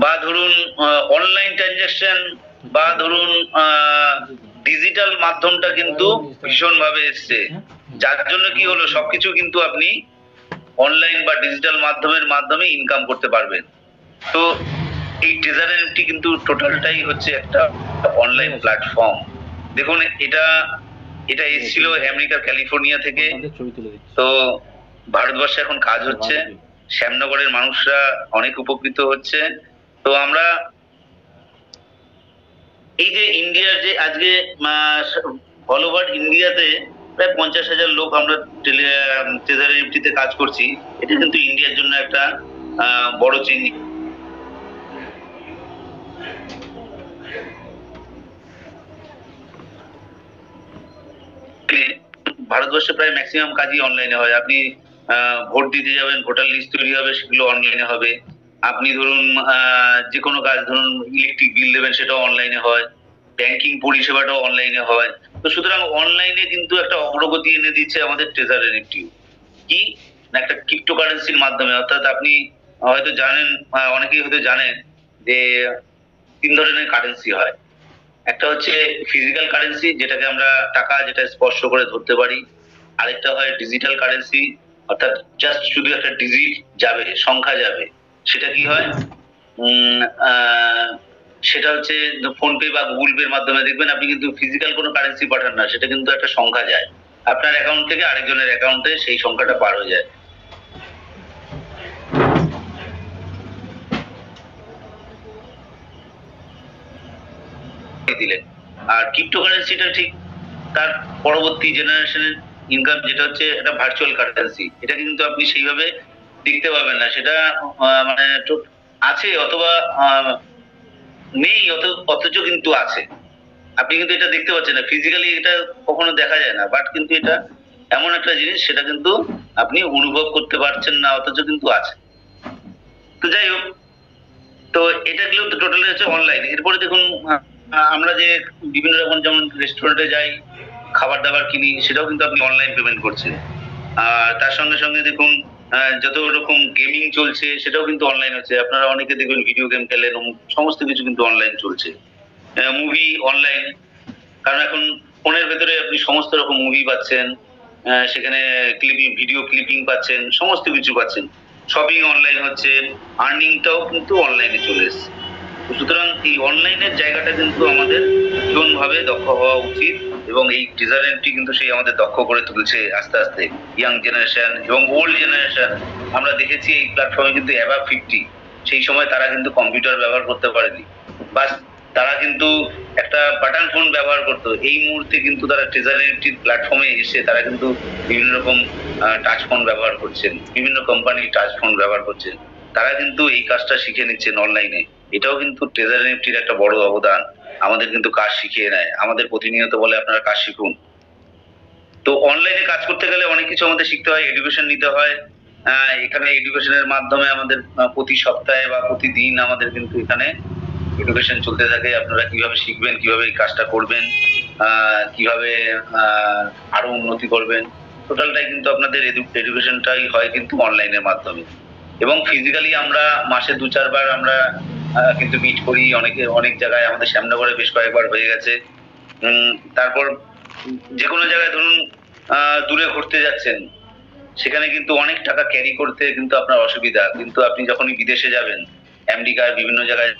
বা ধরুন online transaction বা ধরুন ডিজিটাল মাধ্যমটা কিন্তু ভীষণভাবে এসছে, যার জন্য কি হলো সবকিছু কিন্তু আপনি অনলাইন বা ডিজিটাল মাধ্যমে ইনকাম করতে পারবেন। তো এই ট্রেজার এনএফটি কিন্তু টোটালটাই হচ্ছে একটা অনলাইন প্ল্যাটফর্ম। দেখুন এটা এটা এসেছিল আমেরিকার ক্যালিফোর্নিয়া থেকে। তো ভারতবর্ষে এখন কাজ হচ্ছে, শ্যামনগরের মানুষরা অনেক উপকৃত হচ্ছে। তো আমরা এই যে ইন্ডিয়ার যে আজকে অল ওভার ইন্ডিয়াতে প্রায় 50,000 লোক আমরা ট্রেজার এনএফটিতে কাজ করছি, এটা কিন্তু ইন্ডিয়ার জন্য একটা বড় চেঞ্জ। ভারতবর্ষে প্রায় ম্যাক্সিমাম কাজই অনলাইনে হয়। আপনি ভোট দিতে যাবেন, ভোটার লিস্ট তৈরি হবে, সেগুলো অনলাইনে হবে। আপনি ধরুন যে কোনো কাজ, ধরুন ইলেকট্রিক বিল দেবেন, সেটাও অনলাইনে হয়। ব্যাংকিং পরিষেবাটাও অনলাইনে হয়। তো সুতরাং অনলাইনে কিন্তু একটা অগ্রগতি এনে দিচ্ছে আমাদের ট্রেজার এনএফটি। কি না, একটা ক্রিপ্টোকারেন্সির মাধ্যমে। অর্থাৎ আপনি হয়তো জানেন, অনেকেই হয়তো জানেন যে 3 ধরনের কারেন্সি হয়। একটা হচ্ছে ফিজিক্যাল কারেন্সি, যেটাকে আমরা টাকা, যেটা স্পর্শ করে ধরতে পারি। আরেকটা হয় ডিজিটাল কারেন্সি, অর্থাৎ জাস্ট শুধু একটা ডিজিট যাবে, সংখ্যা যাবে। সেটা কি হয়, উম আহ, সেটা হচ্ছে ফোন পে বা গুগল পের মাধ্যমে দেখবেন আপনি কিন্তু ফিজিক্যাল কোনো কারেন্সি পাঠান না, সেটা কিন্তু একটা সংখ্যা যায় আপনার অ্যাকাউন্ট থেকে আরেকজনের অ্যাকাউন্টে, সেই সংখ্যাটা পার হয়ে যায় দিলেন। আর ক্রিপ্টোকারেন্সিটা ঠিক তার পরবর্তী জেনারেশনের ইনকাম, যেটা হচ্ছে একটা ভার্চুয়াল কারেন্সি। এটা কিন্তু আপনি সেইভাবে দেখতে পাবেন না, সেটা মানে আছে অথবা নেই, অথচ কিন্তু আছে। আপনি কিন্তু এটা দেখতে পাচ্ছেন না, ফিজিক্যালি এটা কখনো দেখা যায় না, বাট কিন্তু এটা এমন একটা জিনিস, সেটা কিন্তু আপনি অনুভব করতে পারছেন না, অথচ কিন্তু আছে। তো যাই হোক, তো এটা গেলেও তো টোটালি হচ্ছে অনলাইন। এরপরে দেখুন আমরা যে বিভিন্ন রকম, যেমন রেস্টুরেন্টে যাই, খাবার দাবার কিনি, সেটাও কিন্তু আপনি অনলাইন পেমেন্ট করছেন। আর তার সঙ্গে সঙ্গে দেখুন যত রকম গেমিং চলছে, সেটাও কিন্তু অনলাইন হচ্ছে। আপনারা অনেকে দেখবেন ভিডিও গেম খেলেন, সমস্ত কিছু কিন্তু অনলাইন চলছে। মুভি অনলাইন, কারণ এখন ফোনের ভেতরে আপনি সমস্ত রকম মুভি পাচ্ছেন, সেখানে ক্লিপিং, ভিডিও ক্লিপিং পাচ্ছেন, সমস্ত কিছু পাচ্ছেন। শপিং অনলাইন হচ্ছে, আর্নিংটাও কিন্তু অনলাইনে চলে এসছে। সুতরাং এই অনলাইনের জায়গাটা কিন্তু আমাদের ভীষণভাবে দক্ষ হওয়া উচিত, এবং এই ট্রেজার এনএফটি কিন্তু সেই আমাদের দক্ষ করে তুলছে আস্তে আস্তে। ইয়াং জেনারেশন এবং ওল্ড জেনারেশন, আমরা দেখেছি এই প্ল্যাটফর্মে কিন্তু অ্যাবাভ 50, সেই সময় তারা কিন্তু কম্পিউটার ব্যবহার করতে পারেনি, বাস তারা কিন্তু একটা বাটন ফোন ব্যবহার করতো। এই মুহূর্তে কিন্তু তারা ট্রেজার এনএফটি প্ল্যাটফর্মে এসে তারা কিন্তু বিভিন্ন রকম টাচ ফোন ব্যবহার করছেন, বিভিন্ন কোম্পানির টাচ ফোন ব্যবহার করছেন। তারা কিন্তু এই কাজটা শিখে নিচ্ছেন অনলাইনে। এটাও কিন্তু ট্রেজার এনএফটির একটা বড় অবদান। আমাদের কিন্তু কাজ শিখিয়ে নেয়, আমাদের প্রতিনিয়ত বলে আপনারা কাজ শিখুন। তো অনলাইনে কাজ করতে গেলে অনেক কিছু আমাদের শিখতে হয়, এডুকেশন নিতে হয়। এখানে এডুকেশনের মাধ্যমে আমাদের প্রতি সপ্তাহে বা প্রতিদিন আমাদের কিন্তু এখানে এডুকেশন চলতে থাকে। আপনারা কিভাবে শিখবেন, কিভাবে এই কাজটা করবেন, কিভাবে আরো উন্নতি করবেন, টোটালটাই কিন্তু আপনাদের এডুকেশনটাই হয় কিন্তু অনলাইনের মাধ্যমে। এবং ফিজিক্যালি আমরা মাসে 2-4 বার আমরা কিন্তু মিট করি, অনেক জায়গায়, আমাদের শ্যামনগরে বেশ কয়েকবার হয়ে গেছে। তারপর যে কোনো জায়গায় ধরুন দূরে ঘুরতে যাচ্ছেন, সেখানে কিন্তু অনেক টাকা ক্যারি করতে কিন্তু আপনার অসুবিধা, কিন্তু আপনি যখনই বিদেশে যাবেন, আমেরিকার বিভিন্ন জায়গায়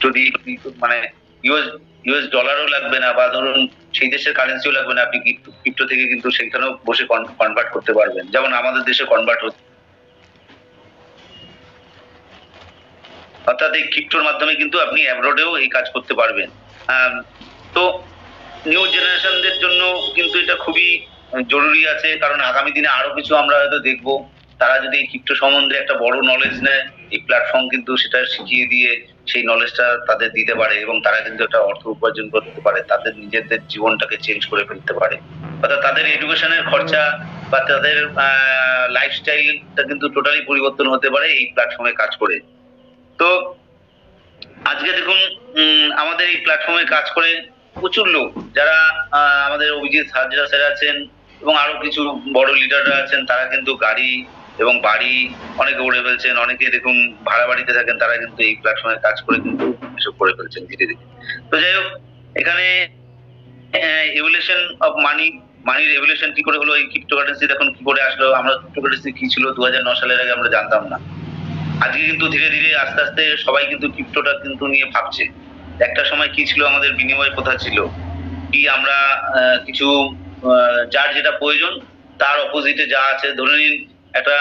যদি মানে ইউএস ইউএস ডলারও লাগবে না, বা ধরুন সেই দেশের কারেন্সিও লাগবে না, আপনি ক্রিপ্টো থেকে কিন্তু সেখানেও বসে কনভার্ট করতে পারবেন, যেমন আমাদের দেশে কনভার্ট হচ্ছে। অর্থাৎ এই ক্রিপ্টোর মাধ্যমে কিন্তু আপনি অ্যাব্রোডেও এই কাজ করতে পারবেন। তো নিউ জেনারেশনদের জন্য কিন্তু এটা খুবই জরুরি আছে, কারণ আগামী দিনে আরো কিছু আমরা হয়তো দেখবো। তারা যদি এই ক্রিপ্টো সম্বন্ধে একটা বড় নলেজ নেয়, এই প্ল্যাটফর্ম কিন্তু সেটা শিখিয়ে দিয়ে সেই নলেজটা তাদের দিতে পারে, এবং তারা কিন্তু একটা অর্থ উপার্জন করতে পারে, তাদের নিজেদের জীবনটাকে চেঞ্জ করে ফেলতে পারে। অর্থাৎ তাদের এডুকেশনের খরচা বা তাদের লাইফস্টাইলটা কিন্তু টোটালি পরিবর্তন হতে পারে এই প্ল্যাটফর্মে কাজ করে। তো আজকে দেখুন আমাদের এই প্ল্যাটফর্মে কাজ করে প্রচুর লোক, যারা আমাদের অভিজিৎ হাজরা স্যার আছেন, এবং আরো কিছু বড় লিডাররা আছেন, তারা কিন্তু গাড়ি এবং বাড়ি অনেকে উড়ে ফেলছেন। অনেকে দেখুন ভাড়া বাড়িতে থাকেন, তারা কিন্তু এই প্ল্যাটফর্মে কাজ করে কিন্তু এসব করে ফেলছেন ধীরে ধীরে। তো যাই হোক, এখানে এভলিউশন অফ মানি, মানির এভলিউশন কি করে হলো, এই ক্রিপ্টোকারেন্সি এখন কি করে আসলো, আমরা ক্রিপ্টোকারেন্সি কি ছিল 2009 সালের আগে আমরা জানতাম না। আজকে কিন্তু ধীরে ধীরে আস্তে আস্তে সবাই কিন্তু ক্রিপ্টোটা কিন্তু নিয়ে ভাবছে। একটা সময় কি ছিল, আমাদের বিনিময় প্রথা ছিল কি, আমরা কিছু যার যেটা প্রয়োজন তার অপোজিটে যা আছে, ধরে নিন একটা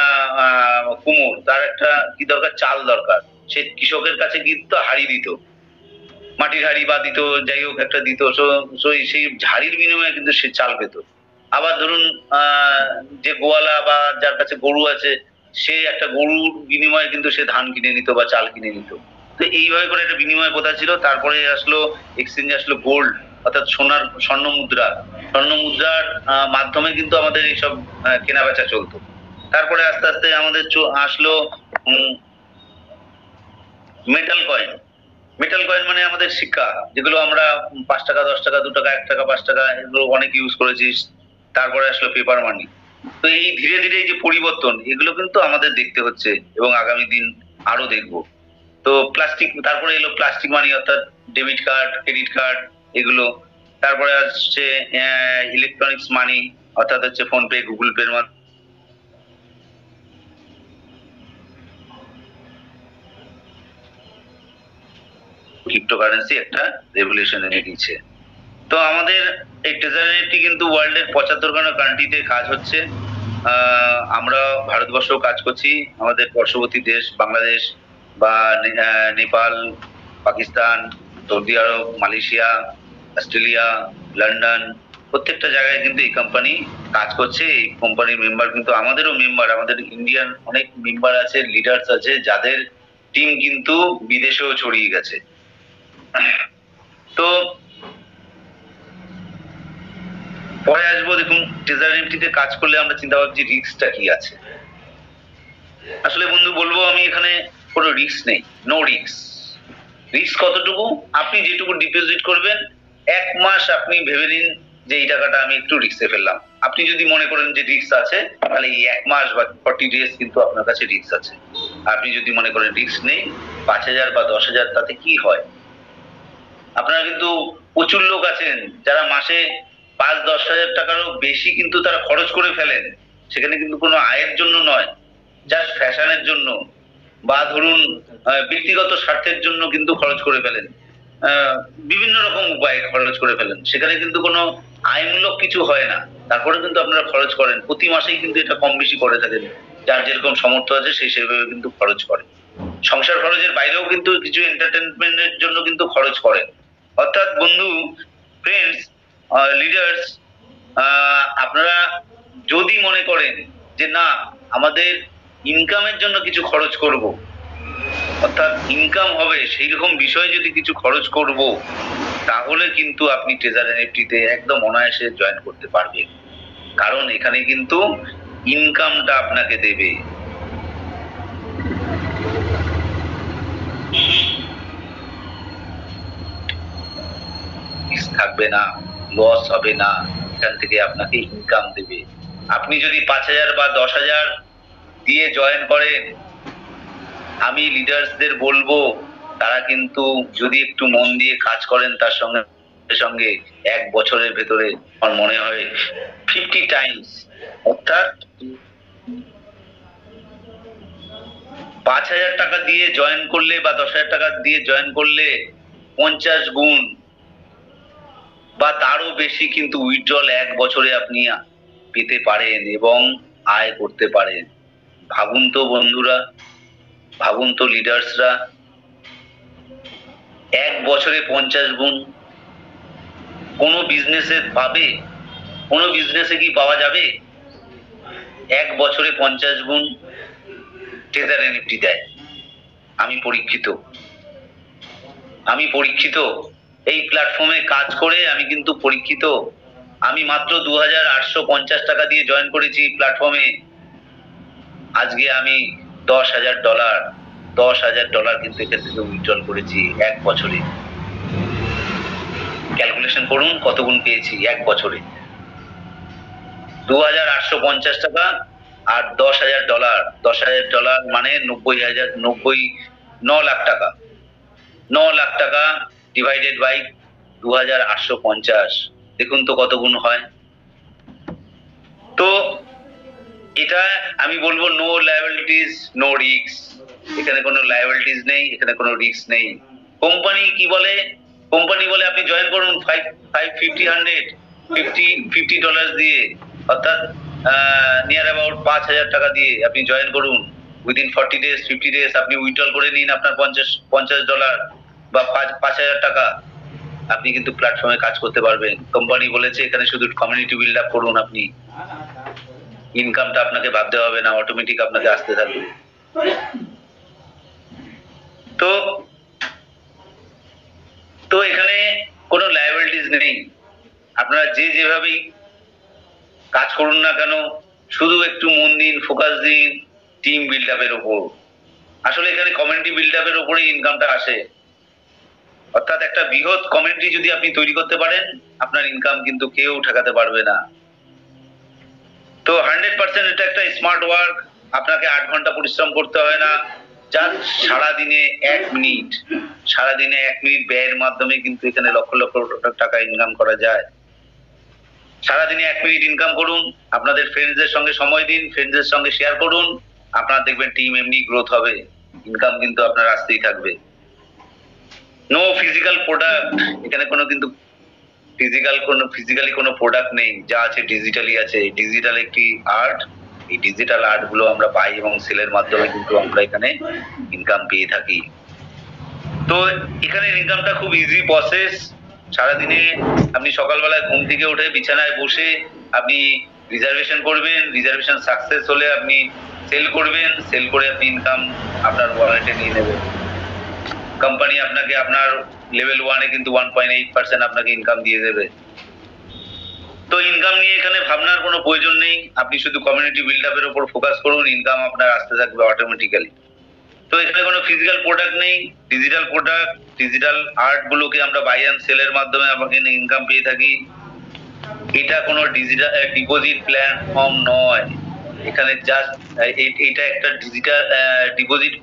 কুমোর, তার একটা কি দরকার, চাল দরকার, সে কৃষকের কাছে কিন্তু হাড়ি দিত, মাটির হাড়ি বা দিত, যাই হোক একটা দিত, সেই ঝাড়ির বিনিময়ে কিন্তু সে চাল পেত। আবার ধরুন যে গোয়ালা বা যার কাছে গরু আছে, সে একটা গরুর বিনিময়ে কিন্তু সে ধান কিনে নিত বা চাল কিনে নিত। তো এইভাবে করে একটা বিনিময় প্রথা ছিল। তারপরে আসলো এক্সচেঞ্জে আসলো গোল্ড, অর্থাৎ স্বর্ণ মুদ্রা। স্বর্ণ মুদ্রার মাধ্যমে কিন্তু আমাদের এইসব কেনা বেচা চলতো। তারপরে আস্তে আস্তে আমাদের আসলো মেটাল কয়েন। মেটাল কয়েন মানে আমাদের সিক্কা, যেগুলো আমরা 5 টাকা, 10 টাকা, 2 টাকা, 1 টাকা, 5 টাকা, এগুলো অনেক ইউজ করেছিস। তারপরে আসলো পেপার মানি। তো এই ধীরে ধীরে এই যে পরিবর্তন, এগুলো কিন্তু আমাদের দেখতে হচ্ছে এবং আগামী দিন আরো দেখবো। তো প্লাস্টিক, তারপরে এলো প্লাস্টিক মানি, অর্থাৎ ডেবিট কার্ড, ক্রেডিট কার্ড, এগুলো। তারপরে আসছে ইলেকট্রনিক্স মানি, অর্থাৎ হচ্ছে ফোন পে, গুগল পের মাধ্যমে ক্রিপ্টোকারেন্সি একটা রেভলিউশন এনে দিচ্ছে। তো আমাদের এই ট্রেজারি কিন্তু ওয়ার্ল্ডের 75খানা কান্ট্রিতে কাজ হচ্ছে। আমরা ভারতবর্ষও কাজ করছি, আমাদের পার্শ্ববর্তী দেশ বাংলাদেশ বা নেপাল, পাকিস্তান, সৌদি আরব, মালয়েশিয়া, অস্ট্রেলিয়া, লন্ডন, প্রত্যেকটা জায়গায় কিন্তু এই কোম্পানি কাজ করছে। এই কোম্পানির মেম্বার কিন্তু আমাদেরও মেম্বার, আমাদের ইন্ডিয়ান অনেক মেম্বার আছে, লিডার্স আছে, যাদের টিম কিন্তু বিদেশেও ছড়িয়ে গেছে। তো পরে আসবো, দেখুন ট্রেজারি নিফটিতে কাজ করলে আমরা চিন্তা ভাবছি রিস্কটা কি আছে। আসলে বন্ধু বলবো আমি, এখানে কোনো রিস্ক নেই, নো রিস্ক। রিস্ক কতটুকু, আপনি যেটুকু ডিপোজিট করবেন 1 মাস আপনি ভেবে নিন যে এই টাকাটা আমি একটু রিস্কে ফেললাম। আপনি যদি মনে করেন যে রিস্ক আছে, তাহলে এই 1 মাস বা 40 ডেজ কিন্তু আপনার কাছে রিস্ক আছে। আপনি যদি মনে করেন রিস্ক নেই, 5,000 বা 10,000 তাতে কি হয়। আপনারা কিন্তু প্রচুর লোক আছেন যারা মাসে 5-10 হাজার টাকারও বেশি কিন্তু তারা খরচ করে ফেলেন। সেখানে কিন্তু কোনো আয়ের জন্য নয়, জাস্ট ফ্যাশনের জন্য বা ধরুন ব্যক্তিগত স্বার্থের জন্য কিন্তু খরচ করে ফেলেন। বিভিন্ন রকম উপায়ে খরচ করে ফেলেন, সেখানে কিন্তু কোনো আয়মূলক কিছু হয় না। তারপরে কিন্তু আপনারা খরচ করেন, প্রতি মাসেই কিন্তু এটা কম বেশি করে থাকেন। যার যেরকম সামর্থ্য আছে সেই সেভাবে কিন্তু খরচ করে। সংসার খরচের বাইরেও কিন্তু কিছু এন্টারটেনমেন্টের জন্য কিন্তু খরচ করেন। অর্থাৎ বন্ধু, ফ্রেন্ডস, লিডার্স, আপনারা যদি মনে করেন যে না, আমাদের ইনকামের জন্য কিছু খরচ করব, অর্থাৎ ইনকাম হবে সেই রকম বিষয়ে যদি কিছু খরচ করব, তাহলে কিন্তু আপনি ট্রেজারি নিফটিতে একদম অনায়াসে জয়েন করতে পারবেন। কারণ এখানে কিন্তু ইনকামটা আপনাকে দেবে। থাকবে না, লস হবে না, এখান থেকে আপনাকে ইনকাম দেবে। আপনি যদি 5,000 বা 10,000 দিয়ে জয়েন করেন, আমি লিডার্সদের বলবো তারা কিন্তু যদি একটু মন দিয়ে কাজ করেন, তার সঙ্গে সঙ্গে 1 বছরের ভেতরে আমার মনে হয় 50 টাইমস, অর্থাৎ 5,000 টাকা দিয়ে জয়েন করলে বা 10,000 টাকা দিয়ে জয়েন করলে 50 গুণ বা তারও বেশি কিন্তু উইথড্রল 1 বছরে আপনি পেতে পারেন এবং আয় করতে পারেন। ভাবুন তো বন্ধুরা, ভাবুন তো লিডার্সরা, 1 বছরে 50 গুণ কোনো বিজনেসে পাবে? কোনো বিজনেসে কি পাওয়া যাবে? 1 বছরে 50 গুণ ট্রেজারি নিফটি দেয়। আমি পরীক্ষিত, এই প্ল্যাটফর্মে কাজ করে আমি কিন্তু পরীক্ষিত। আমি মাত্র 2,850 টাকা দিয়ে জয়েন করেছি প্ল্যাটফর্মে। আজকে আমি $10,000 কিন্তু এখান থেকে উইথড্রল করেছি 1 বছরে। ক্যালকুলেশন করুন কত গুণ পেয়েছি 1 বছরে। $2,850 আর $10,000। $10,000 মানে 9 লাখ টাকা। 9 লাখ টাকা ডিভাইডেড বাই 2,850, দেখুন তো কত গুণ হয়। তো এটা আমি বলবো নো লায়াবিলিটিস নো রিস্ক। এখানে কোনো লায়াবিলিটিস নেই, এখানে কোনো রিস্ক নেই। কোম্পানি কি বলে? কোম্পানি বলে আপনি জয়েন করুন $50 দিয়ে, অর্থাৎ নিয়ার অ্যাবাউট 5,000 টাকা দিয়ে আপনি জয়েন করুন। উইদিন 40 days 50 days আপনি উইথড্রল করে নিন আপনার $50 বা 5,000 টাকা, আপনি কিন্তু প্ল্যাটফর্মে কাজ করতে পারবেন। কোম্পানি বলেছে এখানে শুধু কমিউনিটি বিল্ড আপ করুন, আপনি ইনকামটা আপনাকে ভাবতে হবে না, অটোমেটিক আপনাকে আসতে থাকবে। তো তো এখানে কোনো লায়াবিলিটিস নেই। আপনারা যেভাবেই কাজ করুন না কেন, শুধু একটু মন দিন, ফোকাস দিন টিম বিল্ড আপের ওপর। আসলে এখানে কমিউনিটি বিল্ড আপের ওপরেই ইনকামটা আসে, অর্থাৎ একটা বৃহৎ কমিউনিটি যদি আপনি তৈরি করতে পারেন, আপনার ইনকাম কিন্তু কেউ ঠেকাতে পারবে না। তো 100% এটা একটা স্মার্ট ওয়ার্ক। আপনাকে 8 ঘন্টা পরিশ্রম করতে হয় না, জাস্ট সারাদিনে 1 মিনিট, সারাদিনে 1 মিনিট ব্যয়ের মাধ্যমে কিন্তু এখানে লক্ষ লক্ষ টাকা ইনকাম করা যায়। সারাদিনে 1 মিনিট ইনকাম করুন, আপনাদের ফ্রেন্ডসদের সঙ্গে সময় দিন, ফ্রেন্ডসদের সঙ্গে শেয়ার করুন, আপনারা দেখবেন টিম এমনি গ্রোথ হবে, ইনকাম কিন্তু আপনার আসতেই থাকবে। নো ফিজিক্যাল প্রোডাক্ট, এখানে কোনো কিন্তু ফিজিক্যালি কোনো প্রোডাক্ট নেই, যা আছে ডিজিটালি আছে। ডিজিটাল একটি আর্ট, এই ডিজিটাল আর্ট গুলো আমরা পাই এবং সেলের মাধ্যমে কিন্তু আমরা এখানে ইনকাম পেয়ে থাকি। তো এখানে ইনকামটা খুব ইজি প্রসেস। সারাদিনে আপনি সকালবেলায় ঘুম থেকে উঠে বিছানায় বসে আপনি রিজার্ভেশন করবেন, রিজার্ভেশন সাকসেস হলে আপনি সেল করবেন, সেল করে আপনি ইনকাম আপনার ওয়ালেটে নিয়ে নেবেন। কোম্পানি আপনাকে আপনার লেভেল 1-এ কিন্তু 1.8% আপনাকে ইনকাম দিয়ে দেবে। তো ইনকাম নিয়ে এখানে ভাবনার কোনো প্রয়োজন নেই, আপনি শুধু কমিউনিটি বিল্ড আপের উপর ফোকাস করুন, ইনকাম আপনার আসতে থাকবে অটোমেটিক্যালি। তো এখানে কোনো ফিজিক্যাল প্রোডাক্ট নেই, ডিজিটাল প্রোডাক্ট, ডিজিটাল আর্ট গুলোকে আমরা বাই অ্যান্ড সেলের মাধ্যমে আমাকে ইনকাম পেয়ে থাকি। এটা কোনো ডিজিটাল ডিপোজিট প্ল্যাটফর্ম নয়, এখানে জাস্ট এটা একটা ডিজিটাল ডিপোজিট